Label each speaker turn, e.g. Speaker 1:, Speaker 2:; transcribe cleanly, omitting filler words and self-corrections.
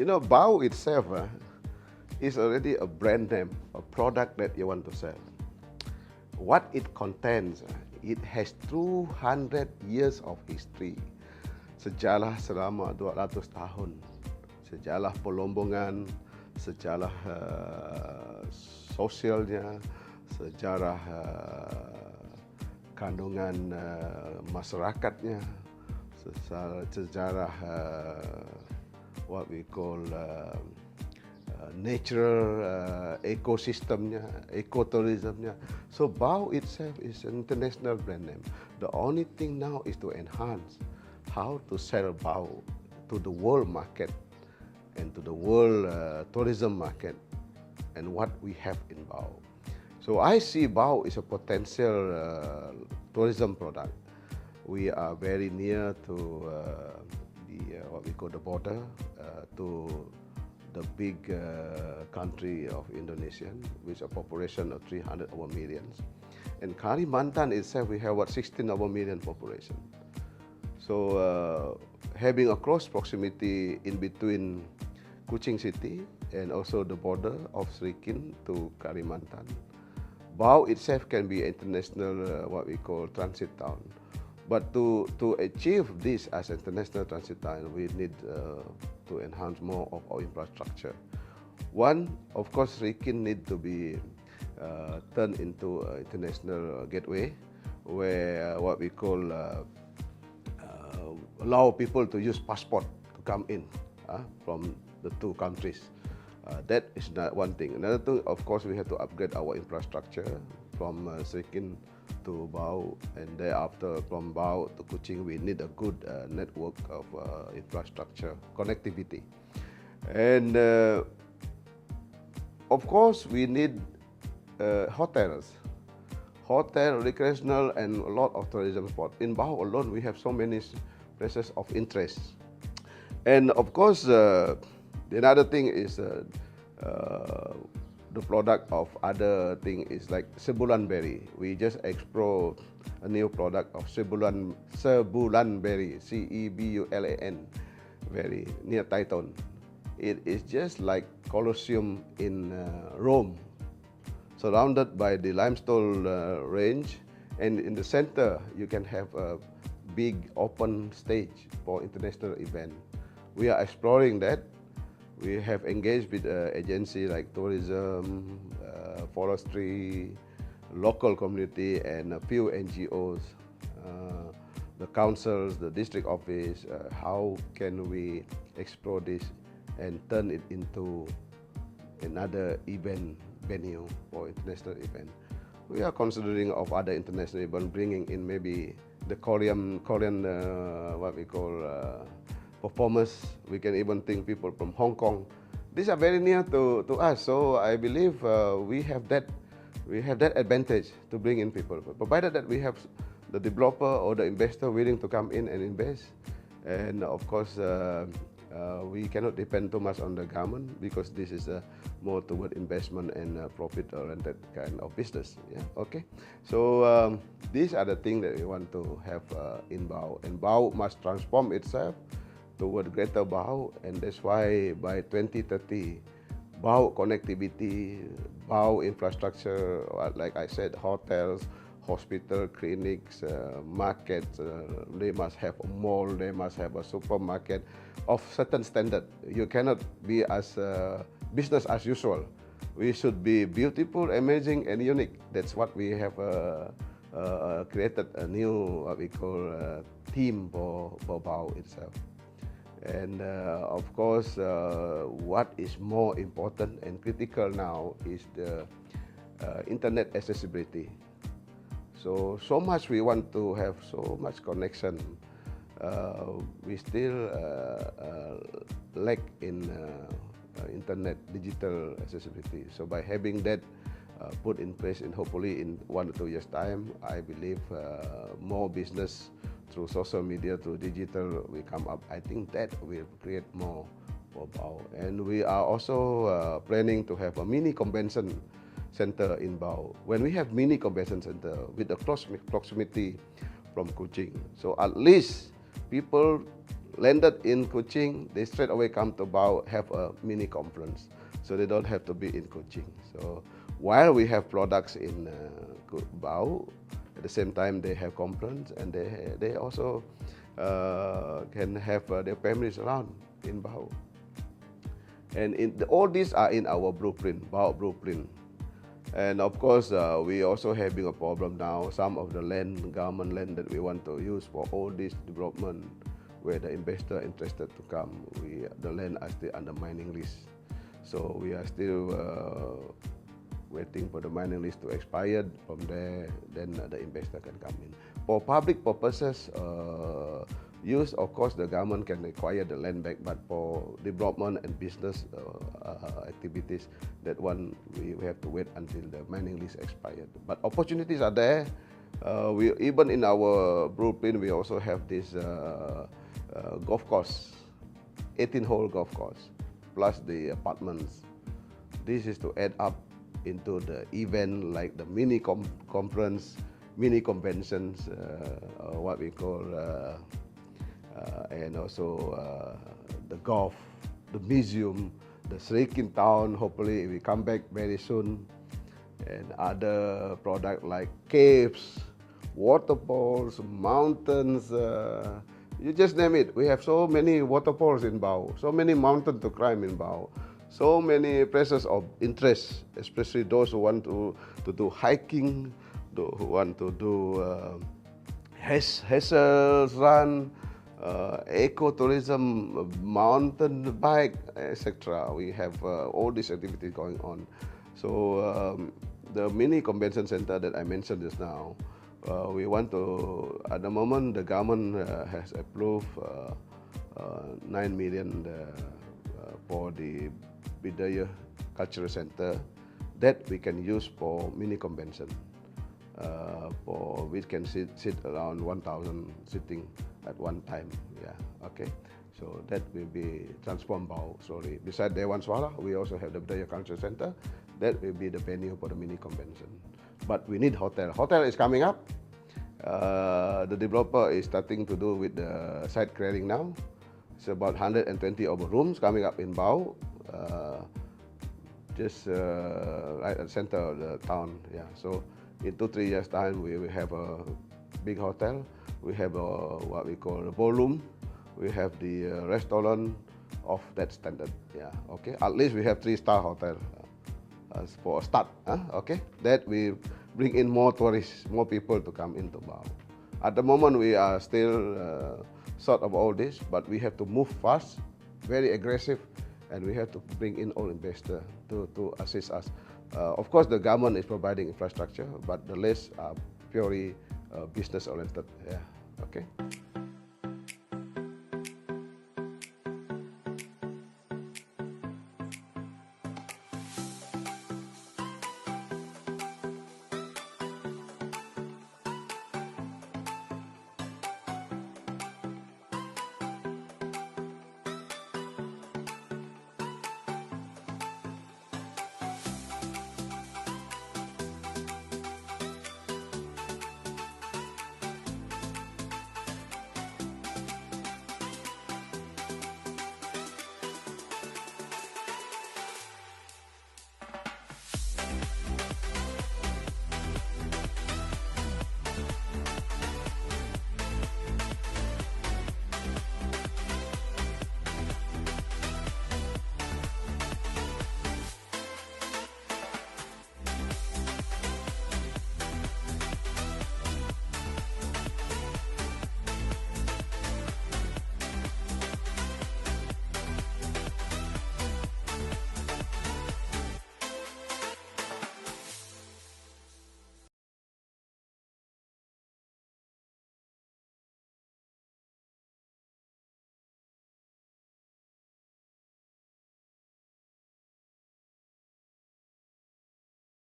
Speaker 1: Bao itself is already a brand name, a product that you want to sell. What it contains, it has 200 years of history. Sejarah selama 200 tahun. Sejarah pelombongan, sejarah sosialnya, sejarah kandungan masyarakatnya, sejarah what we call natural ecosystemnya, ecotourismnya. So Bao itself is an international brand name. The only thing now is to enhance how to sell Bao to the world market and to the world tourism market and what we have in Bao. So I see Bao is a potential tourism product. We are very near to what we call the border to the big country of Indonesia, with a population of 300 over millions. And Kalimantan itself, we have 16 over million population. So having a close proximity in between Kuching City and also the border of Srikin to Kalimantan, Bao itself can be international what we call transit town. But to achieve this as international transit town, we need to enhance more of our infrastructure. One, of course, Srikin need to be turned into an international gateway, where what we call allow people to use passport to come in from the two countries. That is not one thing. Another thing, of course, we have to upgrade our infrastructure from Srikin to Bao, and thereafter from Bao to Kuching, we need a good network of infrastructure connectivity. And of course, we need hotels, recreational, and a lot of tourism spots. In Bao alone, we have so many places of interest. And of course, another thing is the product of other thing is like Sebulan berry. We just explore a new product of Sebulan berry, Cebulan berry, near Titan. It is just like Colosseum in Rome, surrounded by the limestone range, and in the center you can have a big open stage for international event. We are exploring that. We have engaged with agencies like tourism, forestry, local community, and a few NGOs, the councils, the district office. How can we explore this and turn it into another event venue for international event? We are considering of other international event, bringing in maybe the Korean what we call performers. We can even think people from Hong Kong. These are very near to us, so I believe we have that advantage to bring in people, provided that we have the developer or the investor willing to come in and invest. And of course, we cannot depend too much on the government, because this is more toward investment and profit-oriented kind of business. Yeah, okay. So these are the things that we want to have in Bao, and Bao must transform itself toward Greater Bao, and that's why by 2030, Bao connectivity, Bao infrastructure, like I said, hotels, hospital, clinics, markets, they must have a mall, they must have a supermarket of certain standard. You cannot be as business as usual. We should be beautiful, amazing, and unique. That's what we have created a new what we call theme for Bao itself. And of course, what is more important and critical now is the internet accessibility. So much we want to have so much connection. We still lack in internet digital accessibility. So by having that put in place, and hopefully in 1 or 2 years' time, I believe more business through social media, through digital, will come up. I think that will create more for Bao. And we are also planning to have a mini convention center in Bao. When we have mini convention center with a close proximity from Kuching, so at least people landed in Kuching, they straight away come to Bau, have a mini conference. So they don't have to be in Kuching. So while we have products in Bau, at the same time they have conference, and they also can have their families around in Bau. And all these are in our blueprint, Bau blueprint. And of course, we also having a problem now. Some of the land, government land that we want to use for all this development, where the investor interested to come, the land are still under mining list. So we are still waiting for the mining list to expire. From there, then the investor can come in. For public purposes use, of course, the government can acquire the land back, but for development and business activities, that one we have to wait until the mining list expired. But opportunities are there. We even in our blueprint, we also have this golf course, 18-hole golf course, plus the apartments. This is to add up into the event like the mini conference, mini conventions, what we call, and also the golf, the museum, the Srikin town. Hopefully we come back very soon, and other products like caves, waterfalls, mountains. You just name it. We have so many waterfalls in Bau, so many mountains to climb in Bau, so many places of interest, especially those who want to do hiking, those who want to do hazards run, ecotourism, mountain bike, etc. We have all these activities going on. So the mini convention center that I mentioned just now, we want to, at the moment, the government has approved 9 million for the Bidaya Cultural Center that we can use for mini convention. For we can sit around 1,000 sitting at one time. Yeah, okay. So that will be transformed Bau slowly. Beside Dewan Swara, we also have the Bidaya Cultural Center. That will be the venue for the mini convention. But we need hotel. Hotel is coming up. The developer is starting to do with the site clearing now. It's about 120 over rooms coming up in Bau, just right at the center of the town. Yeah. So in 2-3 years time, we will have a big hotel. We have what we call a ballroom. We have the restaurant of that standard. Yeah. Okay. At least we have 3-star hotel. For a start, okay? That we bring in more tourists, more people to come into Bau. At the moment, we are still short of all this, but we have to move fast, very aggressive, and we have to bring in all investors to assist us. Of course, the government is providing infrastructure, but the rest are purely business-oriented. Yeah, okay.